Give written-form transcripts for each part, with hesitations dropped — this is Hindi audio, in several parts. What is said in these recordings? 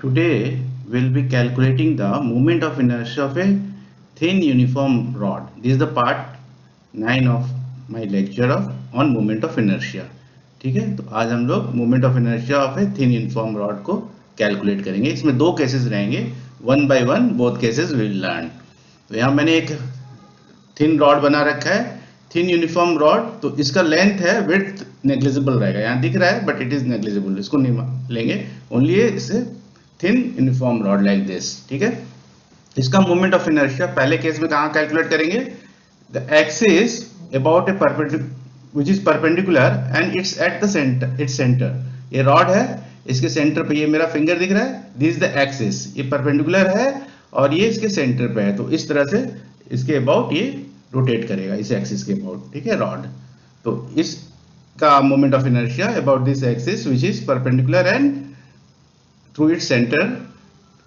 Today we'll be calculating the moment of inertia of a thin uniform rod. This is the part 9 of my lecture on moment of inertia. ठीक है, तो आज हम लोग moment of inertia of a thin uniform rod को कैलकुलेट करेंगे. इसमें दो केसेस रहेंगे, one by one both cases will learn. तो यहाँ मैंने एक थिन रॉड बना रखा है, थिन यूनिफॉर्म रॉड. तो इसका लेंथ है, विड्थ नेग्लिजिबल रहेगा, यहाँ दिख रहा है बट इट इज नेग्लिजिबल, इसको नहीं लेंगे, ओनली इसे thin uniform rod like this. ठीक है, इसका मोमेंट ऑफ इनर्शिया पहले केस में कहाँ कैलकुलेट करेंगे? The axis about A which is perpendicular and it's at the centre, its centre. ये रॉड है, इसके सेंटर पे ये मेरा फिंगर दिख रहा है, दिस इज द एक्सिस, ये परपेंडिकुलर है और ये इसके सेंटर पे है. तो इस तरह से इसके अबाउट ये रोटेट करेगा, इस एक्सिस के अबाउट. ठीक है, रॉड. तो इसका moment of inertia about this axis which is perpendicular and through its centre.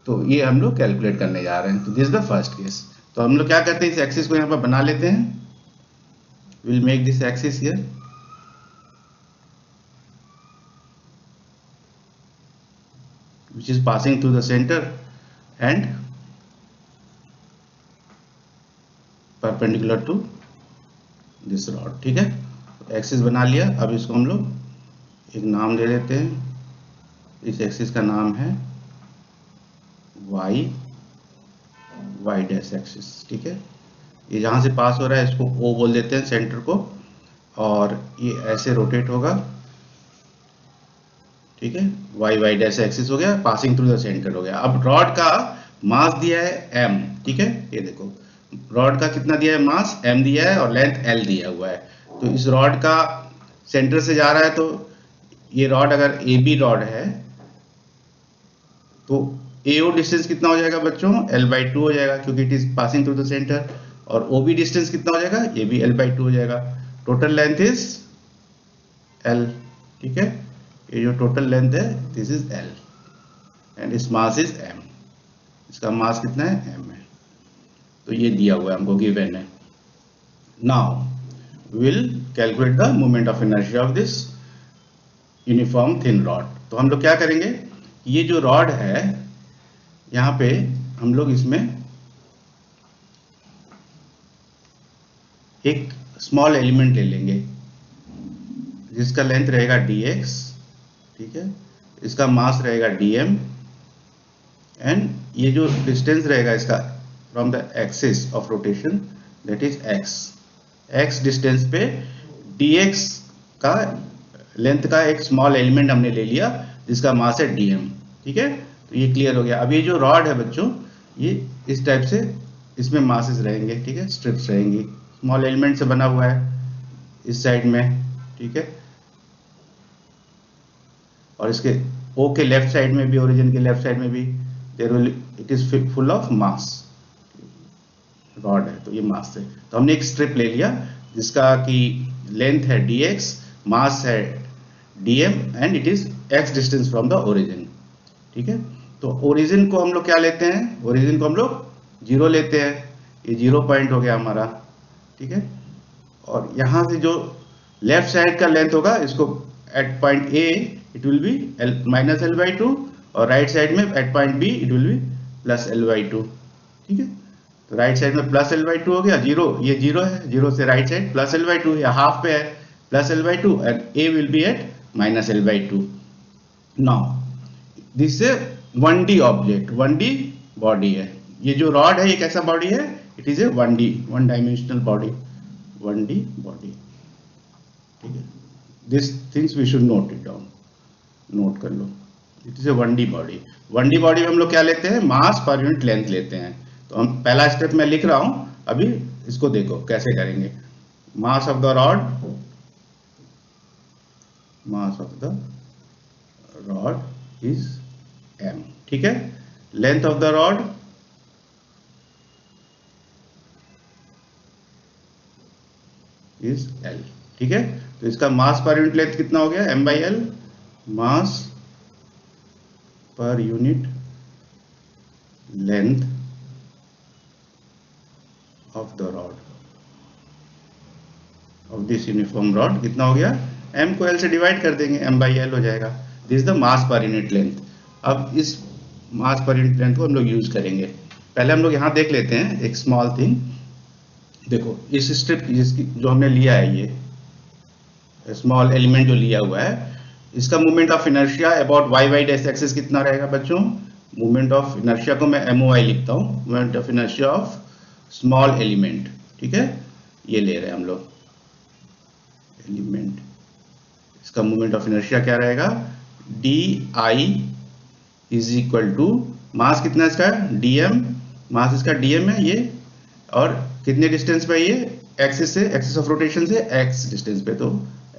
तो ये हम लोग कैलकुलेट करने जा रहे हैं. तो this is the first case. तो हम लोग क्या करते हैं, इस एक्सिस को यहाँ पर बना लेते हैं. Will make this axis here. which is passing through the center and perpendicular to this rod. ठीक है, एक्सिस बना लिया. अब इसको हम लोग एक नाम दे देते हैं. इस एक्सिस का नाम है y डैश एक्सिस. ठीक है, ये जहां से पास हो रहा है इसको O बोल देते हैं, सेंटर को, और ये ऐसे रोटेट होगा. ठीक है, y डैश एक्सिस हो गया, पासिंग थ्रू द सेंटर हो गया. अब रॉड का मास दिया है m. ठीक है, ये देखो रॉड का कितना दिया है, मास m दिया है और लेंथ l दिया हुआ है. तो इस रॉड का सेंटर से जा रहा है, तो ये रॉड अगर AB रॉड है तो AO डिस्टेंस कितना हो जाएगा बच्चों, l/2 हो जाएगा, क्योंकि it is passing through the centre. और OB डिस्टेंस कितना हो जाएगा, ये भी l/2 हो जाएगा. Total length is l. ठीक है, ये जो टोटल लेंथ है दिस इज l एंड इस मास इज m. इसका मास कितना है, m है. तो ये दिया हुआ है, हमको गिवन है. Now will calculate the moment of inertia of this uniform thin rod. तो हम लोग क्या करेंगे, ये जो रॉड है यहाँ पे हम लोग इसमें एक स्मॉल एलिमेंट ले लेंगे जिसका लेंथ रहेगा dx. ठीक है, इसका मास रहेगा dm एंड ये जो डिस्टेंस रहेगा इसका from the axis of rotation that is x distance पे dx का लेंथ का एक स्मॉल एलिमेंट हमने ले लिया जिसका मास है dm. ठीक है, तो ये क्लियर हो गया. अब ये जो रॉड है बच्चों, ये इस टाइप से इसमें मासेस रहेंगे. ठीक है, स्ट्रिप्स रहेंगी, स्मॉल एलिमेंट से बना हुआ है इस साइड में. ठीक है, और इसके O के लेफ्ट साइड में भी, ओरिजिन के लेफ्ट साइड में भी there will it is full of mass. Rod है तो ये मास है. तो हमने एक स्ट्रिप ले लिया जिसका कि लेंथ है dx, मास है dm and it is x distance from the origin. ठीक है, तो ओरिजिन को हम लोग क्या लेते हैं, ओरिजिन को हम लोग 0 लेते हैं. ये 0 पॉइंट हो गया हमारा. ठीक है, और यहां से जो लेफ्ट साइड का लेंथ होगा, इसको at point A it will be minus l/2 और राइट साइड में at point B it will be plus l/2. ठीक है, तो राइट साइड में प्लस l/2 हो गया, 0 ये 0 है, 0 से राइट साइड प्लस l/2, या हाफ पे है plus l/2 and A will be at minus l/2. Now this is 1D object, 1D body है. ये जो रॉड है ये कैसा बॉडी है, it is a 1D, one dimensional body, 1D body. ठीक है, this things we should note it down, note कर लो. It is a 1D body. 1D body में हम लोग क्या लेते हैं, मास पर यूनिट लेंथ लेते हैं. तो हम पहला स्टेप मैं लिख रहा हूं, अभी इसको देखो कैसे करेंगे. मास of the rod, mass of the rod is m. ठीक है, length of the rod is l. ठीक है, तो इसका मास पर यूनिट लेंथ कितना हो गया, m/l, mass per unit length of the rod, of this uniform rod कितना हो गया, m को l से डिवाइड कर देंगे, m/l हो जाएगा. This is the mass per unit length. अब इस मास पर यूनिट लेंथ को हम लोग यूज करेंगे। पहले हम लोग यहाँ देख लेते हैं एक स्मॉल थिंग। देखो इस स्ट्रिप जिसकी जो हमने लिया है, ये स्मॉल एलिमेंट जो लिया हुआ है, इसका moment of inertia about Y Y dash axis कितना रहेगा बच्चों? मोमेंट ऑफ इनर्शिया को मैं MOI लिखता हूँ, moment of inertia of small element, ठीक है, ये ले रहे हैं हम लोग एलिमेंट। इसका मोमेंट ऑफ इनर्शिया क्या रहेगा? DI is equal to mass कितना इसका? DM, मास इसका DM है ये, और कितने डिस्टेंस पे ये? एक्सिस से, एक्सिस ऑफ रोटेशन से x डिस्टेंस पे, तो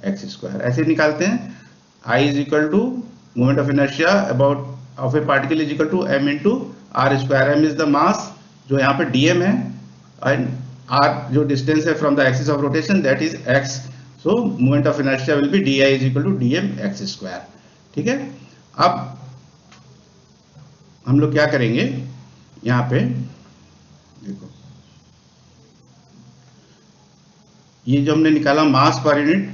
x स्क्वायर ऐसे निकालते हैं। I is equal to moment of inertia about of a particle is equal to m into r square. m is the mass जो यहाँ पे DM है, एंड r जो डिस्टेंस है from the axis of rotation, that is x। So moment of inertia will be DI is equal to DM x square, ठीक है। अब हम लोग क्या करेंगे, यहाँ पे देखो ये जो हमने निकाला मास पर यूनिट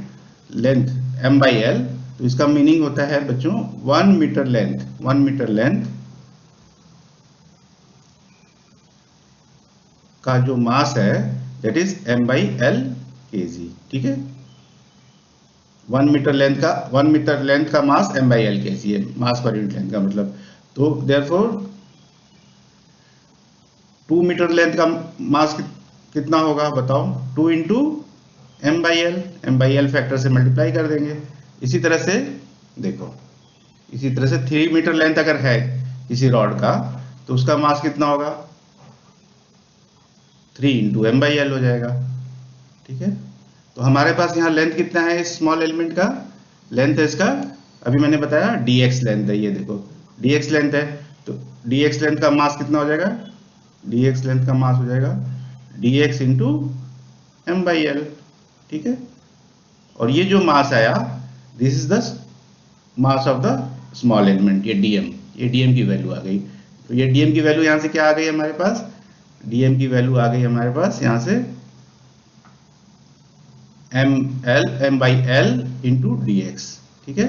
लेंथ M/L, तो इसका मीनिंग होता है बच्चों 1 मीटर लेंथ, 1 मीटर लेंथ का जो मास है दैट इज M/L kg, ठीक है। 1 मीटर लेंथ का मास M/L kg है, मास पर यूनिट लेंथ का मतलब। तो देयरफॉर 2 मीटर लेंथ का मास कितना होगा बताओ? 2 इंटू M/L फैक्टर से मल्टीप्लाई कर देंगे। इसी तरह से देखो, इसी तरह से 3 मीटर लेंथ अगर है किसी रॉड का, तो उसका मास कितना होगा? 3 इंटू M/L हो जाएगा, ठीक है। तो हमारे पास यहाँ लेंथ कितना है इस स्मॉल एलिमेंट का? लेंथ है इसका, अभी मैंने बताया dx लेंथ है, ये देखो dx लेंथ है, तो dx लेंथ का मास कितना हो जाएगा? dx लेंथ का मास हो जाएगा dx इंटू M/L, ठीक है। और ये जो मास आया, this is the mass of the small element, ये dm की वैल्यू आ गई। तो ये dm की वैल्यू यहाँ से क्या आ गई हमारे पास? dm की वैल्यू आ गई हमारे पास यहाँ से M/L इंटू dx, ठीक है।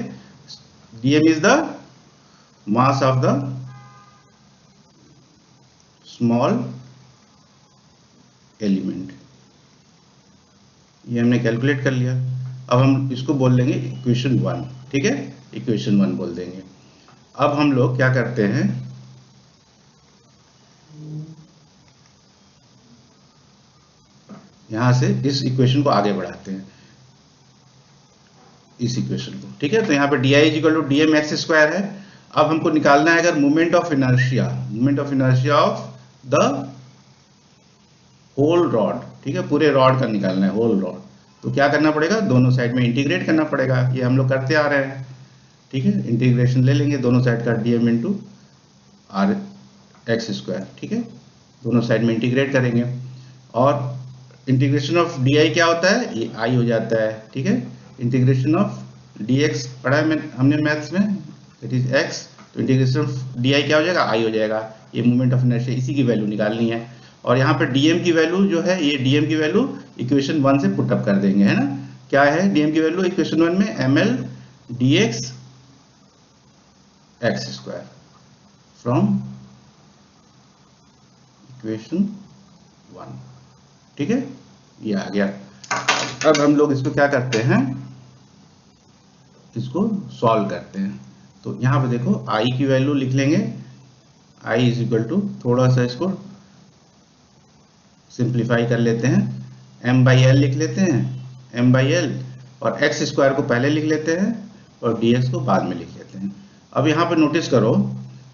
dm is the mass of the small element, ये हमने कैलकुलेट कर लिया। अब हम इसको बोल देंगे इक्वेशन 1, ठीक है, इक्वेशन 1 बोल देंगे। अब हम लोग क्या करते हैं, यहां से इस इक्वेशन को आगे बढ़ाते हैं, इस इक्वेशन को, ठीक है। तो यहाँ पे DI is equal to DM x square है। अब हमको निकालना है अगर moment of inertia of the whole rod, ठीक है, पूरे रॉड का निकालना है, होल रॉड। तो क्या करना पड़ेगा? दोनों साइड में इंटीग्रेट करना पड़ेगा, ये हम लोग करते आ रहे हैं, ठीक है। इंटीग्रेशन ले लेंगे दोनों साइड का, DM into R x square, ठीक है, दोनों साइड में इंटीग्रेट करेंगे। और इंटीग्रेशन ऑफ DI क्या होता है? ये I हो जाता है, ठीक है। इंटीग्रेशन ऑफ dx पढ़ा है हमने मैथ्स में, इट इज x, तो इंटीग्रेशन ऑफ DI क्या हो जाएगा? I हो जाएगा। ये मोमेंट ऑफ इनर्शिया, इसी की वैल्यू निकालनी है। और यहाँ पे DM की वैल्यू जो है, ये DM की वैल्यू इक्वेशन 1 से पुट अप कर देंगे, है ना। क्या है DM की वैल्यू इक्वेशन 1 में? ML dx x square from equation 1, ठीक है, ये आ गया। अब हम लोग इसको क्या करते हैं, इसको सॉल्व करते हैं। तो यहाँ पे देखो I की वैल्यू लिख लेंगे, I इज इक्वल टू, थोड़ा सा इसको सिंप्लीफाई कर लेते हैं, M/L लिख लेते हैं, M/L, और x स्क्वायर को पहले लिख लेते हैं और dx को बाद में लिख लेते हैं। अब यहाँ पे नोटिस करो,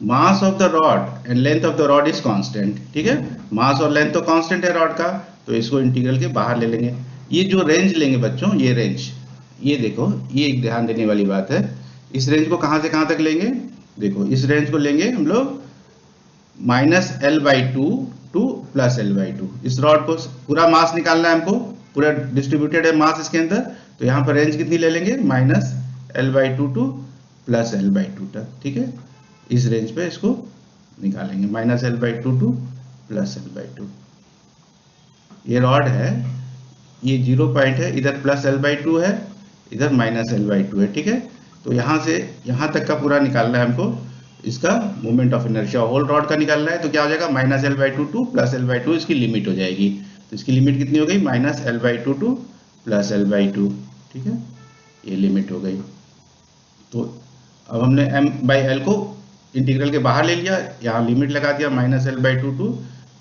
मास of the rod and length of the rod is constant, ठीक है, मास और लेंथ तो कांस्टेंट है रॉड का, तो इसको इंटीग्रल के बाहर ले लेंगे। ये जो रेंज लेंगे बच्चों, ये रेंज, ये देखो, ये एक ध्यान देने वाली बात है, इस रेंज को कहां से कहां तक लेंगे? देखो इस रेंज को लेंगे हम लोग -L/2 टू +L/2। इस रॉड को पूरा मास निकालना है हमको, पूरा डिस्ट्रीब्यूटेड है मास इसके अंदर, तो यहाँ पर रेंज कितनी ले लेंगे? -L/2 टू +L/2 तक, ठीक है। इस रेंज पे इसको निकालेंगे, -L/2 टू +L/2। ये रॉड है, ये 0 पॉइंट है, इधर +L/2 है, इधर -L/2 है, ठीक है। तो यहाँ से यहाँ तक का पूरा निकालना है हमको, इसका moment of inertia whole rod का निकालना है, तो क्या हो जाएगा minus L by two to plus L by two, इसकी लिमिट हो जाएगी। तो इसकी लिमिट कितनी हो गई minus L by two to plus L by two, ठीक है, ये लिमिट हो गई। तो अब हमने m बाई एल को इंटीग्रल के बाहर ले लिया, यहाँ लिमिट लगा दिया minus L by two to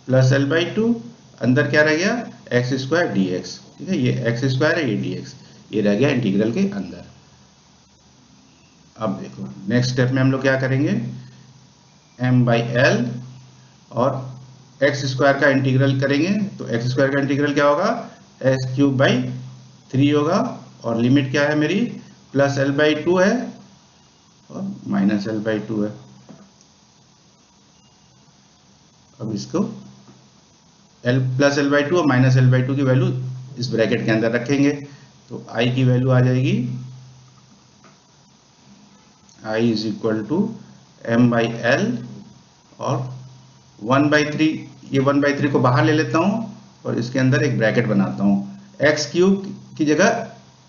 plus L by to, अंदर क्या रह गया एक्स स्क्वायर डी एक्स, ठीक है, ये एक्स स्क्वायर है, ये डी एक्स, ये रह गया इंटीग्रल के अंदर। अब देखो नेक्स्ट स्टेप में हम लोग क्या करेंगे, m बाई एल और एक्स स्क्वायर का इंटीग्रल करेंगे। तो एक्स स्क्वायर का इंटीग्रल क्या होगा एक्स क्यूब बाई 3 होगा, और लिमिट क्या है मेरी प्लस एल बाई टू है और माइनस एल बाई टू है। अब इसको l plus L by to और माइनस एल बाई टू की वैल्यू इस ब्रैकेट के अंदर रखेंगे, तो i की वैल्यू आ जाएगी i is equal to m by L और 1/3, ये 1/3 को बाहर ले लेता हूं और इसके अंदर एक ब्रैकेट बनाता हूं, एक्स क्यूब की जगह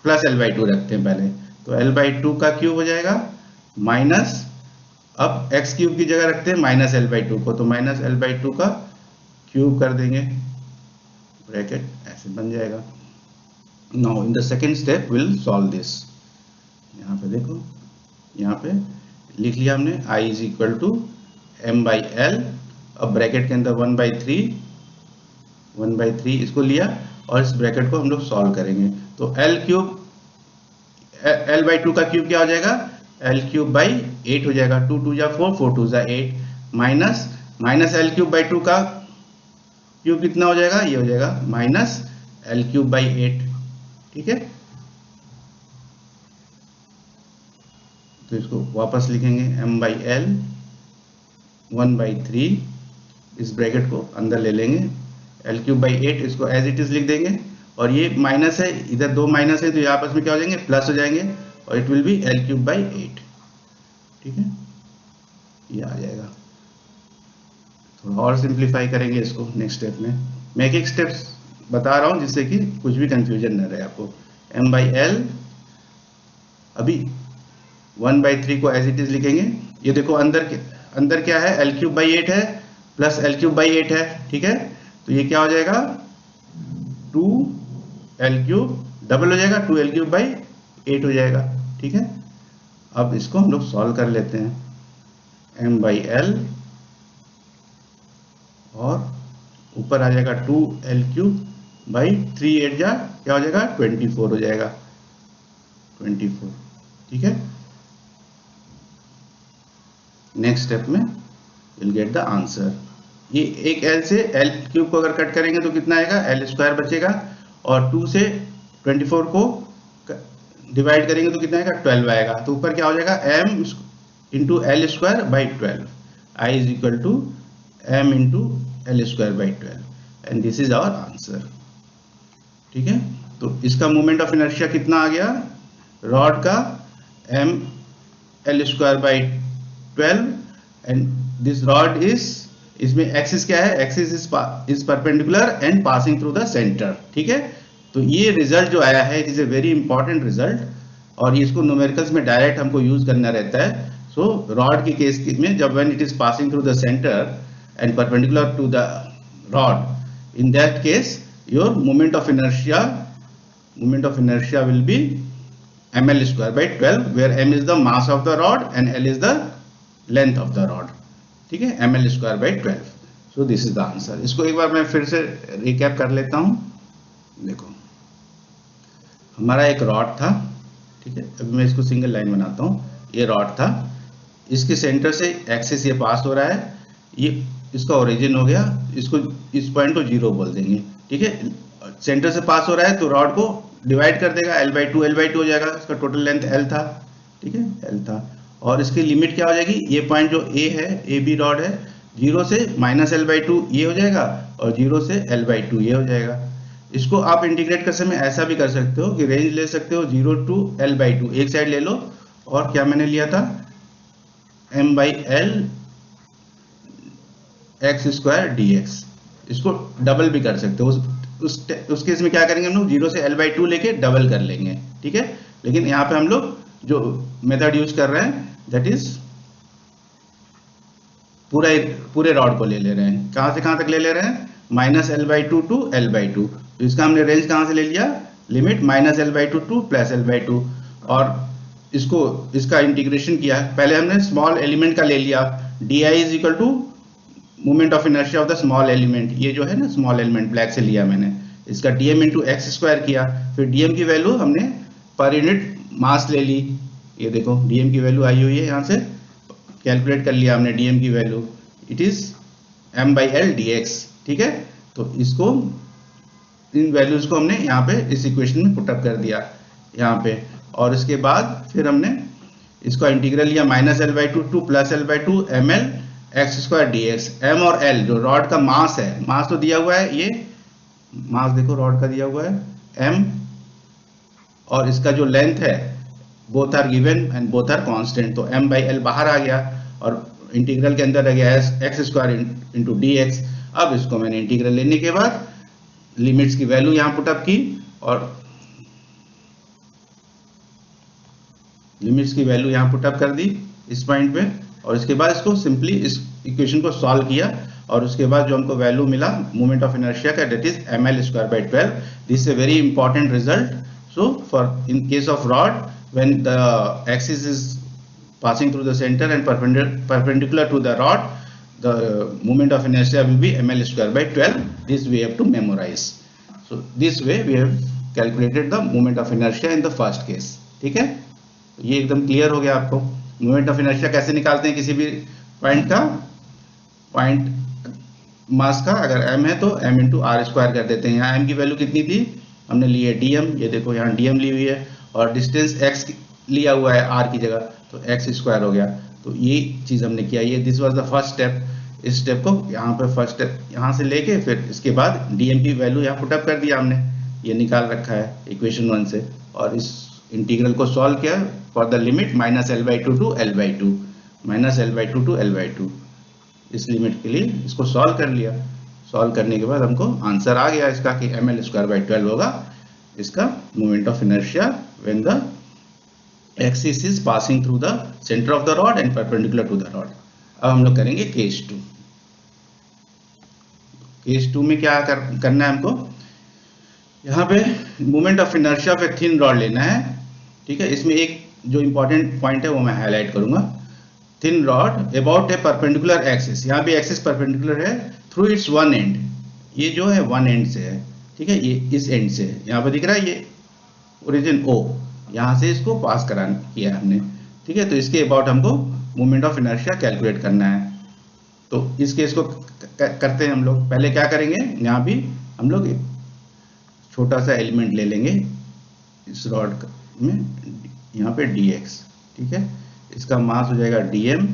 प्लस एल बाई टू रखते हैं पहले, तो एल बाई टू का क्यूब हो जाएगा माइनस, अब एक्स क्यूब की जगह रखते हैं माइनस एल बाई टू को, तो माइनस एल बाई टू का क्यूब कर देंगे, ब्रैकेट ऐसे बन जाएगा। Now in the second step will solve this, यहाँ पे देखो, यहाँ पे लिख लिया हमने i is equal to m by L, अब ब्रैकेट के अंदर 1/3 इसको लिया और इस ब्रैकेट को हम लोग सॉल्व करेंगे, तो L cube L by two का क्यूब क्या हो जाएगा एल क्यूब बाई 8 हो जाएगा, 2 2 जा 4 4 2 जा 8, minus minus L cube by two का क्यूब कितना हो जाएगा, ये हो जाएगा माइनस एल क्यूब बाई 8, ठीक है। तो इसको वापस लिखेंगे m बाई एल 1/3, इस ब्रैकेट को अंदर ले लेंगे, एल क्यूब बाई 8 इसको एज इट इज लिख देंगे, और ये माइनस है, इधर दो माइनस है तो ये आपस में क्या हो जाएंगे प्लस हो जाएंगे, और it will B L cube by 8, ठीक है, ये आ जाएगा। थोड़ा और सिंप्लीफाई करेंगे इसको नेक्स्ट स्टेप में, मैं एक एक स्टेप्स बता रहा हूं जिससे कि कुछ भी कंफ्यूजन न रहे आपको। m बाई एल, अभी 1/3 को एज इट इज लिखेंगे, ये देखो अंदर क्या है एल क्यूब बाई 8 है प्लस एल क्यूब बाई 8 है, ठीक है, तो ये क्या हो जाएगा 2l क्यूब डबल हो जाएगा 2l क्यूब बाई 8 हो जाएगा, ठीक है। अब इसको हम लोग सॉल्व कर लेते हैं, m बाई एल और ऊपर आ जाएगा 2l क्यूब बाई 3 8 जा क्या हो जाएगा 24 हो जाएगा, 24, ठीक है। नेक्स्ट स्टेप में विल गेट द आंसर, ये एक l से l क्यूब को अगर कट करेंगे तो कितना आएगा l स्क्वायर बचेगा, और 2 से 24 को डिवाइड करेंगे तो कितना आएगा 12 आएगा, तो ऊपर क्या हो जाएगा m into L square by 12, i is equal to m into L square by 12, and this is our answer, ठीक है। तो इसका मोमेंट ऑफ इनर्शिया कितना आ गया रॉड का m L square by 12, and this rod is, इसमें एक्सिस क्या है axis is perpendicular and passing through the centre, ठीक है। तो ये रिजल्ट जो आया है it is a very important result, और इसको न्यूमेरिकल्स में डायरेक्ट हमको यूज करना रहता है। सो रॉड के केस में जब when it is passing through the centre and perpendicular to the rod, in that case your moment of inertia will be ml square by 12, where m is the mass of the rod and l is the length of the rod, ठीक है, ml square by 12. so this is the answer. इसको एक बार मैं फिर से रिकैप कर लेता हूं। देखो हमारा एक रॉड था, ठीक है, अभी मैं इसको सिंगल लाइन बनाता हूं, ये रॉड था, इसके सेंटर से एक्सिस ये पास हो रहा है, ये इसका ओरिजिन हो गया, इसको इस पॉइंट को 0 बोल देंगे, ठीक है। सेंटर से पास हो रहा है तो रॉड को डिवाइड कर देगा, l/2 हो जाएगा, इसका टोटल लेंथ l था, ठीक है, l था, और इसकी लिमिट क्या हो जाएगी, ये पॉइंट जो a है, ए बी रॉड है, 0 से -l/2 ये हो जाएगा, और 0 से l/2 ये हो जाएगा। इसको आप इंटीग्रेट कर समय ऐसा भी कर सकते हो कि रेंज ले सकते हो 0 to l/2, एक साइड ले लो, और क्या मैंने लिया था m/l x स्क्वायर dx, इसको डबल भी कर सकते हो, उस केस में क्या करेंगे हम लोग 0 से l/2 लेके डबल कर लेंगे, ठीक है। लेकिन यहाँ पे हम लोग जो मेथड यूज कर रहे हैं दैट इज पूरे रॉड को ले रहे हैं। कहाँ से कहाँ तक ले रहे हैं? -l/2 to l/2। तो इसका हमने रेंज कहाँ से ले लिया? Limit -l/2 to +l/2। और इसका इंटीग्रेशन किया। पहले हमने स्मॉल एलिमेंट का ले लिया, di is equal to moment of inertia of the small element. ये जो है ना स्मॉल एलिमेंट ब्लैक से लिया मैंने, इसका dm इंटू एक्स स्क्वायर किया। फिर dm की वैल्यू हमने पर यूनिट मास ले ली। ये देखो dm की वैल्यू आई हुई है, यहाँ से कैलकुलेट कर लिया हमने dm की value, it is m/l dx। ठीक है, तो इसको इन वैल्यूज को हमने यहाँ पे इस इक्वेशन में पुटअप कर दिया यहाँ पे। और इसके बाद फिर हमने इसका इंटीग्रल लिया -l/2 to +l/2 ml x² dx। m और l जो रॉड का मास है, मास तो दिया हुआ है, ये मास देखो रॉड का दिया हुआ है m, और इसका जो लेंथ है both are given and both are constant. तो m/l बाहर आ गया और इंटीग्रल के अंदर रह गया x² इंटू dx। अब इसको मैंने इंटीग्रल लेने के बाद लिमिट्स की वैल्यू यहाँ पुटअप की और लिमिट्स की वैल्यू यहाँ पुटअप कर दी इस पॉइंट पे। और इसके बाद इसको सिंपली इस इक्वेशन को सॉल्व किया और उसके बाद जो हमको वैल्यू मिला मोमेंट ऑफ इनर्शिया का, that is ml²/12। This is a very important result. So for in case of rod when the axis is passing through the center and perpendicular to the rod, the moment of inertia will be ml²/12. This we have to memorize. So this way we have calculated the moment of inertia in the first case. ठीक है, ये एकदम क्लियर हो गया आपको। मोमेंट ऑफ इनर्शिया कैसे निकालते हैं किसी भी पॉइंट का, पॉइंट मास का अगर m है तो m इंटू r स्क्वायर कर देते हैं। यहाँ m की वैल्यू कितनी थी, हमने ली है dm, ये देखो यहाँ dm ली हुई है, और डिस्टेंस x लिया हुआ है r की जगह, तो x² हो गया। तो ये चीज हमने किया, ये this was the first step. इस स्टेप को यहाँ पे फर्स्ट स्टेप यहाँ से लेके फिर इसके बाद dm की वैल्यू यहाँ पुटअप कर दिया हमने, ये निकाल रखा है इक्वेशन 1 से, और इस इंटीग्रल को सॉल्व किया for the limit -l/2 to l/2, -l/2 to l/2। इस लिमिट के लिए इसको सॉल्व कर लिया। सॉल्व करने के बाद हमको आंसर आ गया इसका कि ml²/12 होगा इसका moment of inertia when the axis is passing through the center of the rod and perpendicular to the rod। अब हम लोग करेंगे केस 2। केस 2 में क्या करना है हमको, यहाँ पे moment of inertia of a thin rod लेना है। ठीक है, इसमें एक जो इंपॉर्टेंट पॉइंट है वो मैं हाईलाइट करूंगा। Thin rod about a perpendicular axis, यहाँ पे एक्सिस परपेंडिकुलर है थ्रू इट्स वन एंड, ये जो है वन एंड से है। ठीक है, ये इस एंड से है, यहाँ पे दिख रहा है ये ओरिजिन O, यहाँ से इसको पास किया हमने। ठीक है, तो इसके अबाउट हमको मोमेंट ऑफ इनर्शिया कैलकुलेट करना है। तो इस केस को करते हैं हम लोग। पहले क्या करेंगे, यहाँ भी हम लोग एक छोटा सा एलिमेंट ले लेंगे इस रॉड में, यहाँ पे dx। ठीक है, इसका मास हो जाएगा dm।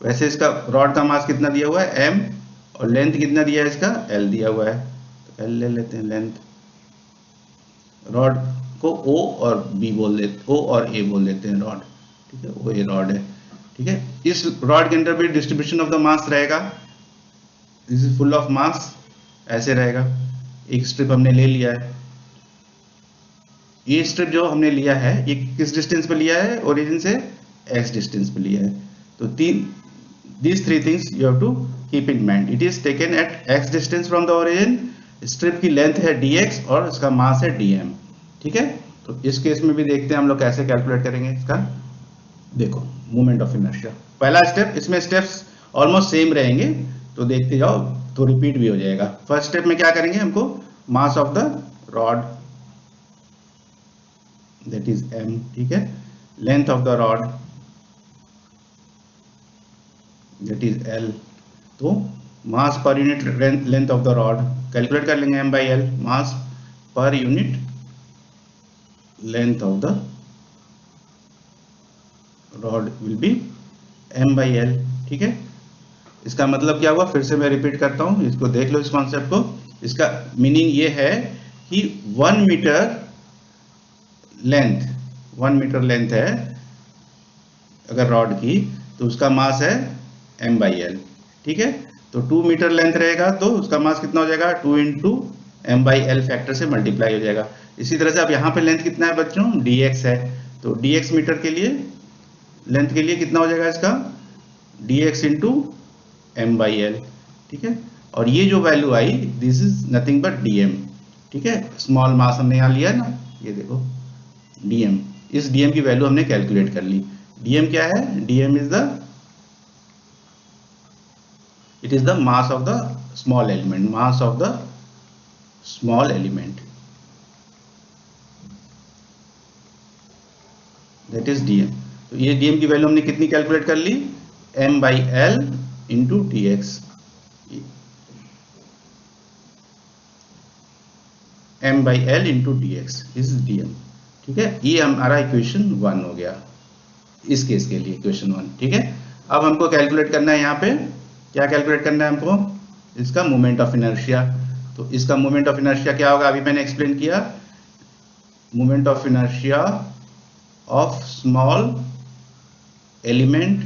वैसे इसका रॉड का मास कितना दिया हुआ है m, और लेंथ कितना दिया है इसका l दिया हुआ है, तो l ले लेते हैं लेंथ। रॉड को O और B बोल देते, O और A बोल देते हैं रॉड। ठीक है, वो ये रॉड है। ठीक है, इस रॉड के अंदर भी डिस्ट्रीब्यूशन ऑफ द मास रहेगा, दिस इज फुल ऑफ मास, ऐसे रहेगा। एक स्ट्रिप हमने ले लिया है, ये स्ट्रिप जो हमने लिया है ये किस डिस्टेंस पे लिया है, ओरिजिन से x डिस्टेंस पे लिया है। तो these three things you have to keep in mind. It is taken at x distance from the origin, strip की लेंथ है dx और इसका मास है dm। ठीक है, तो इस केस में भी देखते हैं हम लोग कैसे कैलकुलेट करेंगे इसका। देखो मोमेंट ऑफ इनर्शिया, पहला स्टेप, इसमें स्टेप्स ऑलमोस्ट सेम रहेंगे तो देखते जाओ तो रिपीट भी हो जाएगा। फर्स्ट स्टेप में क्या करेंगे, हमको mass of the rod that is m। ठीक है, length of the rod that is l। तो mass per unit length of the rod calculate कर लेंगे m/l, mass per unit length of the rod will be m/l। ठीक है, इसका मतलब क्या हुआ, फिर से मैं रिपीट करता हूं, इसको देख लो इस कॉन्सेप्ट को। इसका मीनिंग ये है कि 1 मीटर लेंथ है अगर रॉड की, तो उसका मास है m/l। ठीक है, तो 2 मीटर लेंथ रहेगा तो उसका मास कितना हो जाएगा, 2 इंटू m/l फैक्टर से मल्टीप्लाई हो जाएगा। इसी तरह से अब यहाँ पे लेंथ कितना है बच्चों, dx है, तो dx मीटर के लिए लेंथ के लिए कितना हो जाएगा इसका, dx into m by L, ठीक है। और ये जो value I this is nothing but dm, ठीक है। स्मॉल मास हमने यहाँ लिया ना, ये देखो dm, इस dm की वैल्यू हमने कैलकुलेट कर ली। dm क्या है? dm is the, it is the mass of the small element, mass of the small element, that is dm। तो ये dm की वैल्यू हमने कितनी कैलकुलेट कर ली? m by L into D x, m by L into D x is dm, ठीक है। ये हमारा इक्वेशन 1 हो गया इस केस के लिए, इक्वेशन 1, ठीक है। अब हमको कैलकुलेट करना है, यहाँ पे क्या कैलकुलेट करना है हमको? इसका मोमेंट ऑफ इनर्शिया। तो इसका मोमेंट ऑफ इनर्शिया क्या होगा? अभी मैंने एक्सप्लेन किया, moment of inertia of small element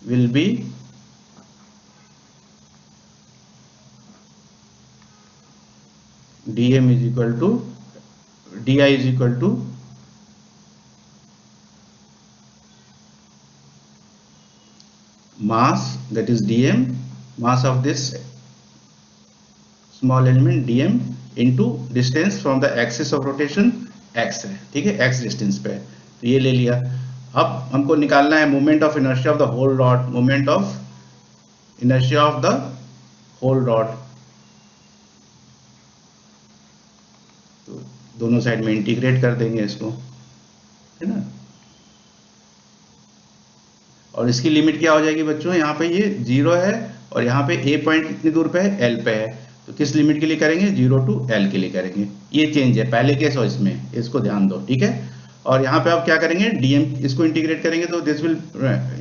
will be dm is equal to di is equal to mass, that is dm, mass of this small element dm into distance from the axis of rotation x है, ठीक है, x डिस्टेंस पे। तो ये ले लिया। अब हमको निकालना है moment of inertia of the whole rod, moment of inertia of the whole rod. तो दोनों साइड में इंटीग्रेट कर देंगे इसको, है ना। और इसकी लिमिट क्या हो जाएगी बच्चों? यहाँ पे ये 0 है और यहाँ पे a पॉइंट कितनी दूर पे है? l पे है। तो किस लिमिट के लिए करेंगे? 0 टू l के लिए करेंगे। ये चेंज है पहले केस और इसमें, इसको ध्यान दो, ठीक है। और यहाँ पे अब क्या करेंगे? dm, इसको इंटीग्रेट करेंगे तो this will,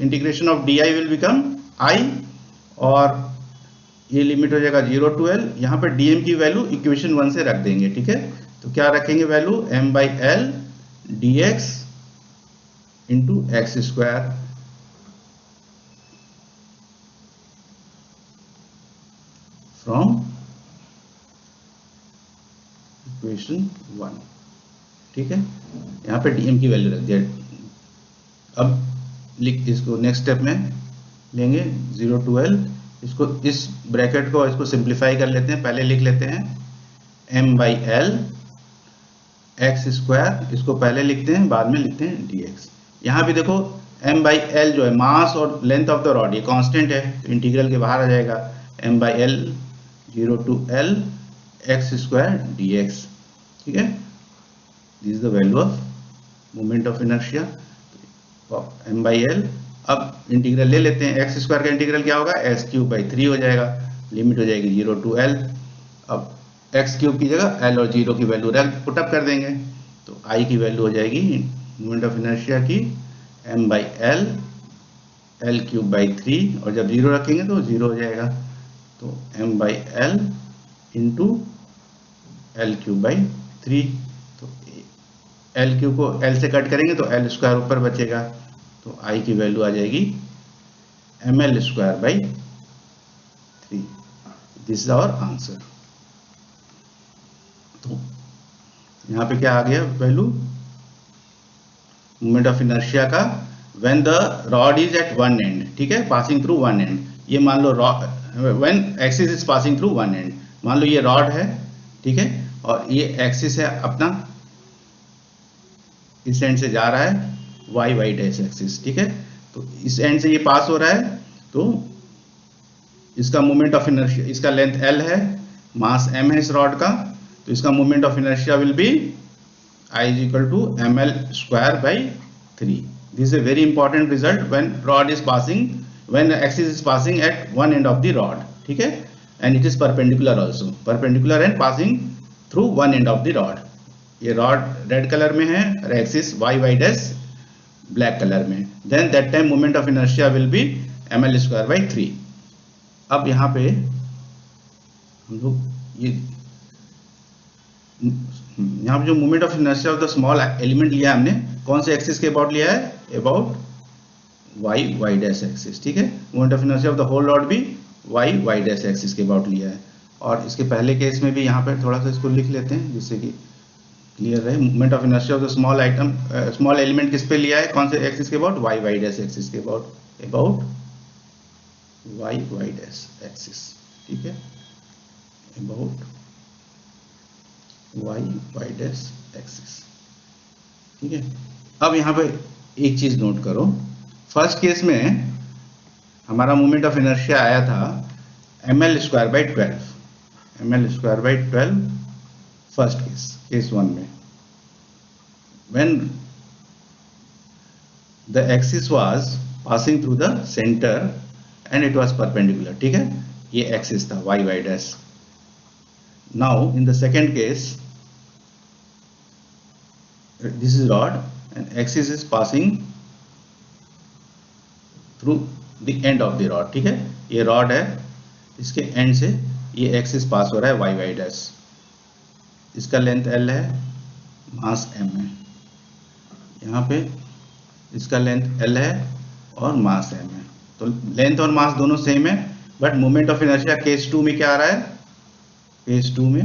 integration of di will become i, और ये लिमिट हो जाएगा 0 टू l। यहाँ पे dm की वैल्यू इक्वेशन 1 से रख देंगे, ठीक है। तो क्या रखेंगे value? m by L D x into X square from equation 1, ठीक है। यहाँ पे dm की वैल्यू रख दिया। अब लिख, इसको नेक्स्ट स्टेप में लेंगे 0 टू l, इसको इस ब्रैकेट को इसको सिंप्लीफाई कर लेते हैं। पहले लिख लेते हैं m by L x square, इसको पहले लिखते हैं, बाद में लिखते हैं dx। यहाँ भी देखो m बाई एल जो है मास और लेंथ ऑफ द रॉड, ये कांस्टेंट है तो इंटीग्रल के बाहर आ जाएगा। m by L 0 to l X square dx, ठीक है। This is the value of moment of inertia m by L. अब इंटीग्रल ले लेते हैं, एक्स स्क्वायर का इंटीग्रल क्या होगा? एक्स क्यूब बाई 3 हो जाएगा, लिमिट हो जाएगी 0 टू l। अब एक्स क्यूब की जगह l और 0 की वैल्यू पुटअप कर देंगे, तो i की वैल्यू हो जाएगी मोमेंट ऑफ इनर्शिया की m by L L cube by 3, और जब 0 रखेंगे तो 0 हो जाएगा, तो m by L into L cube by 3। तो एल क्यूब को l से कट करेंगे तो l स्क्वायर ऊपर बचेगा, तो i की वैल्यू आ जाएगी ml square by 3। This is our answer. तो यहाँ पे क्या आ गया वैल्यू मोमेंट ऑफ इनर्शिया का when the rod is at one end, ठीक है, पासिंग थ्रू वन एंड। ये मान लो when axis is passing through one end, मान लो ये रॉड है, ठीक है, और ये एक्सिस है अपना, इस एंड से जा रहा है वाई वाई डैश एक्सिस, ठीक है। तो इस एंड से ये पास हो रहा है, तो इसका मोमेंट ऑफ इनर्शिया, इसका लेंथ l है, मास m है इस रॉड का, तो इसका moment of inertia will B I is equal to ml square by 3. This is a very important result when rod is passing, when the axis is passing at one end of the rod, ठीक है, and it is perpendicular also, perpendicular and passing through one end of the rod। ये rod रेड कलर में है और axis y y dash black colour में, then that time moment of inertia will be ml square by 3। अब यहाँ पे हम लोग ये यहाँ पे जो moment of inertia of the small element लिया है हमने, कौन से एक्सिस के अबाउट लिया है? About Y Y dash axis, ठीक है। Moment of inertia of the whole rod भी वाई वाई डैश एक्सिस के अबाउट लिया है। और इसके पहले केस में भी यहाँ पे थोड़ा सा इसको लिख लेते हैं जिससे कि क्लियर रहे। Moment of inertia of the small item, small element किस पे लिया है, कौन से एक्सिस के about? Y Y dash axis के about, about Y Y dash axis, ठीक है, about Y Y dash axis, ठीक है। अब यहाँ पे एक चीज नोट करो, फर्स्ट केस में हमारा मोमेंट ऑफ इनर्शिया आया था ml square by 12, ml square by 12 first case 1 में, when the axis was passing through the center and it was perpendicular, ठीक है, ये एक्सिस था y y dash. Now in the second case this is rod and axis is passing through the end of the rod, ठीक है, ये रॉड है, इसके एंड से ये एक्सिस पास हो रहा है वाई वाई डैश, इसका लेंथ L है, मास M है, यहाँ पे इसका लेंथ L है और मास M है, तो लेंथ और मास दोनों सेम है, but moment of inertia case 2 में क्या आ रहा है, केस 2 में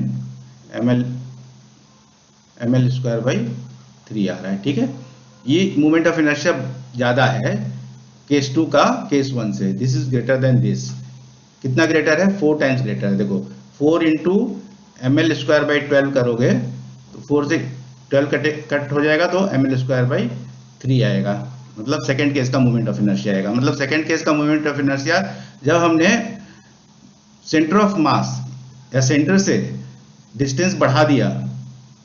ml स्क्वायर बाई 3 आ रहा है, ठीक है। ये मोमेंट ऑफ इनर्शिया ज्यादा है केस 2 का केस 1 से, this is greater than this, कितना ग्रेटर है, 4 टाइम्स ग्रेटर है। देखो 4 इंटू ml स्क्वायर बाई 12 करोगे तो 4 से 12 कट हो जाएगा तो ml स्क्वायर बाई 3 आएगा, मतलब सेकेंड केस का मोमेंट ऑफ इनर्शिया आएगा। मतलब सेकेंड केस का मोमेंट ऑफ इनर्शिया जब हमने सेंटर ऑफ मास या सेंटर से डिस्टेंस बढ़ा दिया,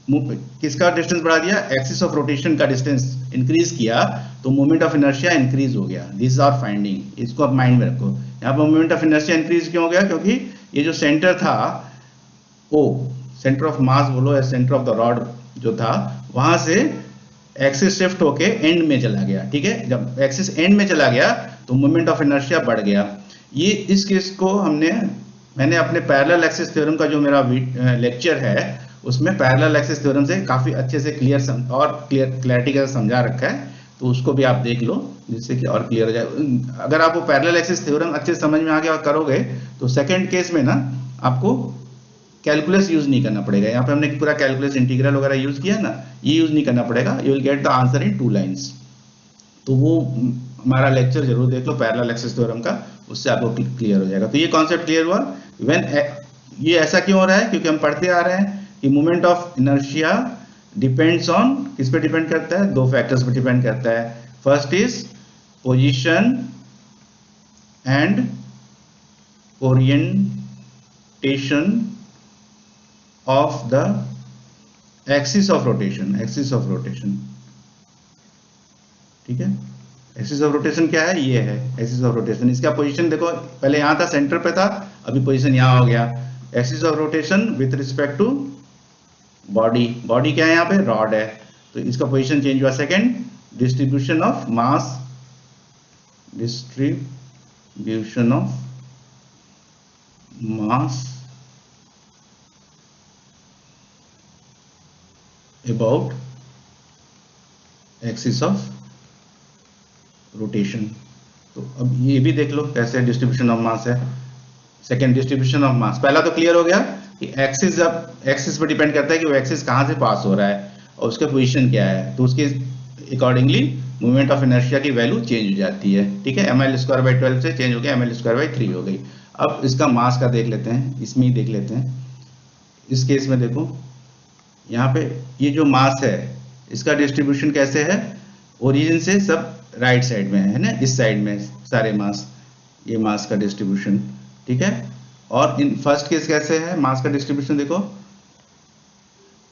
किसका डिस्टेंस बढ़ा दिया, एक्सिस ऑफ रोटेशन का डिस्टेंस इंक्रीज किया, तो मोमेंट ऑफ इनर्शिया इंक्रीज हो गया। दिस इज आवर फाइंडिंग, इसको आप माइंड में रखो। यहाँ पर मोमेंट ऑफ इनर्शिया इंक्रीज क्यों हो गया, क्योंकि ये जो सेंटर था ओ, सेंटर ऑफ मास बोलो या सेंटर ऑफ द रॉड जो था, वहां से एक्सिस शिफ्ट होके एंड में चला गया, ठीक है। जब एक्सिस एंड में चला गया तो मोमेंट ऑफ इनर्शिया बढ़ गया। ये इस केस को मैंने अपने पैरेलल एक्सिस थ्योरम का जो मेरा लेक्चर है उसमें पैरेलल एक्सिस थ्योरम से काफी अच्छे से क्लैरिटी के साथ समझा रखा है, तो उसको भी आप देख लो जिससे कि और क्लियर हो जाए। अगर आपको पैरेलल एक्सिस थ्योरम अच्छे से समझ में आ गया और करोगे तो सेकंड केस में ना आपको कैलकुलस यूज नहीं करना पड़ेगा। यहाँ पे हमने पूरा कैलकुलस इंटीग्रल वगैरह यूज किया ना, ये यूज नहीं करना पड़ेगा, you will get the answer in 2 lines. तो वो हमारा लेक्चर जरूर देख लो पैरेलल एक्सिस थ्योरम का, उससे आपको क्लियर हो जाएगा। तो ये कॉन्सेप्ट क्लियर हुआ। ये ऐसा क्यों हो रहा है, क्योंकि हम पढ़ते आ रहे हैं कि moment of inertia depends on, किस पे डिपेंड करता है, 2 फैक्टर्स पे डिपेंड करता है। First is position and orientation of the axis of rotation, ठीक है। एक्सिस ऑफ रोटेशन क्या है, ये है एक्सिस ऑफ रोटेशन। इसका पोजीशन देखो, पहले यहां था, सेंटर पे था, अभी पोजीशन यहां हो गया। Axis of rotation with respect to body क्या है, यहाँ पे रॉड है, तो इसका पोजीशन चेंज हुआ। Second, distribution of mass about axis of rotation. तो अब ये भी देख लो कैसे डिस्ट्रीब्यूशन ऑफ मास है। सेकेंड, डिस्ट्रीब्यूशन ऑफ मास, पहला तो क्लियर हो गया कि एक्सिस पर डिपेंड करता है कि वो एक्सिस कहां से पास हो रहा है और उसका पोजीशन क्या है, तो उसके अकॉर्डिंगली मोमेंट ऑफ इनर्शिया की वैल्यू चेंज हो जाती है, ठीक है। ml स्क्वायर बाई 12 से चेंज हो गया, ml स्क्वायर बाई 3 हो गई। अब इसका मास का देख लेते हैं, इसमें ही देख लेते हैं। इस केस में देखो यहाँ पे ये जो मास है इसका डिस्ट्रीब्यूशन कैसे है, ओरिजिन से सब राइट साइड में है ना, इस साइड में सारे मास, ये मास का डिस्ट्रीब्यूशन, ठीक है। और इन फर्स्ट केस कैसे है मास का डिस्ट्रीब्यूशन, देखो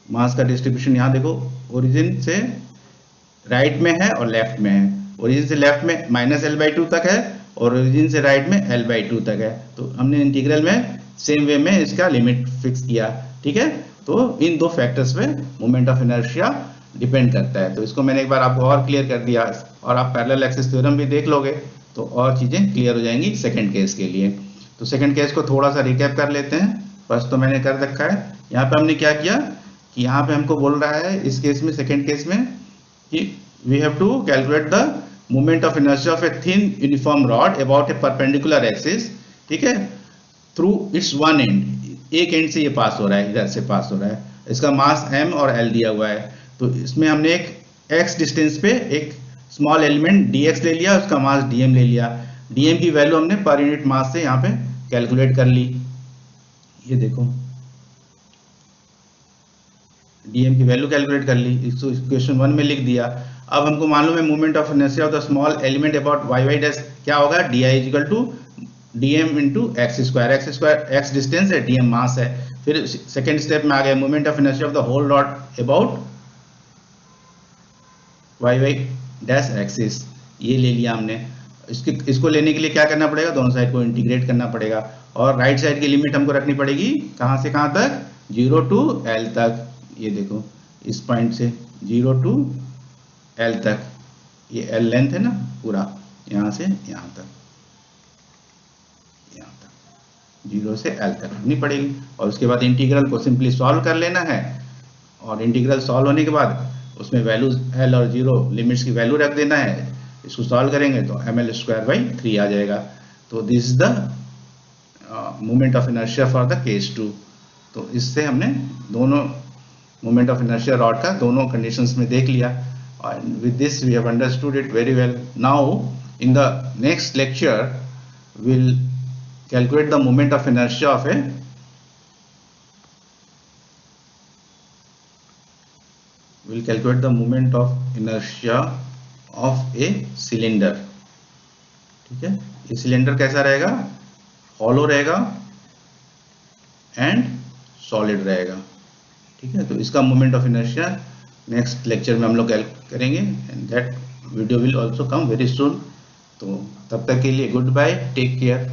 मास का डिस्ट्रीब्यूशन यहाँ देखो, ओरिजिन से राइट में है और लेफ्ट में है। ओरिजिन से लेफ्ट में -L/2 तक है और ओरिजिन से राइट में L/2 तक है। तो हमने इंटीग्रल में सेम वे में इसका लिमिट फिक्स किया, ठीक है। तो इन 2 फैक्टर्स पे मोमेंट ऑफ इनर्शिया डिपेंड करता है। तो इसको मैंने एक बार आपको और क्लियर कर दिया, और आप पैरेलल एक्सिस थ्योरम भी देख लोगे तो और चीजें क्लियर हो जाएंगी सेकंड केस के लिए। तो सेकंड केस को थोड़ा सा रिकैप कर लेते हैं। फर्स्ट तो मैंने कर रखा है। यहाँ पे हमने क्या किया कि यहाँ पे हमको बोल रहा है इस केस में, सेकंड केस में, कि we have to calculate the moment of inertia of a thin uniform rod about a perpendicular axis, ठीक है, थ्रू इट्स वन एंड, एक एंड से ये पास हो रहा है, इधर से पास हो रहा है। इसका मास m और l दिया हुआ है, तो इसमें हमने एक x डिस्टेंस पे एक स्मॉल एलिमेंट dx ले लिया, उसका मास dm ले लिया। डीएम की वैल्यू हमने पर यूनिट मास से यहाँ पे कैलकुलेट कर ली। ये देखो डीएम की वैल्यू कैलकुलेट कर ली, इसको इक्वेशन 1 में लिख दिया। अब हमको मालूम है moment of inertia of the small element about Y Y dash क्या होगा, D I equal to DM into X square, X distance है, डीएम मास है। फिर सेकेंड स्टेप में आ गया moment of inertia of the whole rod about Y Y dash axis, ये ले लिया हमने। इसको लेने के लिए क्या करना पड़ेगा, दोनों साइड को इंटीग्रेट करना पड़ेगा, और राइट साइड की लिमिट हमको रखनी पड़ेगी कहां से कहां तक, 0 टू एल तक। ये देखो इस पॉइंट से 0 टू एल तक, ये एल लेंथ है ना पूरा, यहां से यहां तक, 0 से एल तक रखनी पड़ेगी। और उसके बाद इंटीग्रल को सिंपली सॉल्व कर लेना है, और इंटीग्रल सॉल्व होने के बाद उसमें वैल्यूज एल और 0 लिमिट्स की वैल्यू रख देना है। इसको सॉल्व करेंगे तो ml²/3 आ जाएगा। तो this is the moment of inertia for the case 2। तो इससे हमने दोनों मोमेंट ऑफ इनर्शिया रॉड का दोनों कंडीशंस में देख लिया, और with this we have understood it very well. Now in the next lecture will calculate the moment of inertia of a cylinder। ठीक है, ये सिलेंडर कैसा रहेगा, हॉलो रहेगा एंड सॉलिड रहेगा। ठीक है, तो इसका moment of inertia next lecture में हम लोग करेंगे, and that video will also come very soon. तो तब तक के लिए गुड बाय, टेक केयर।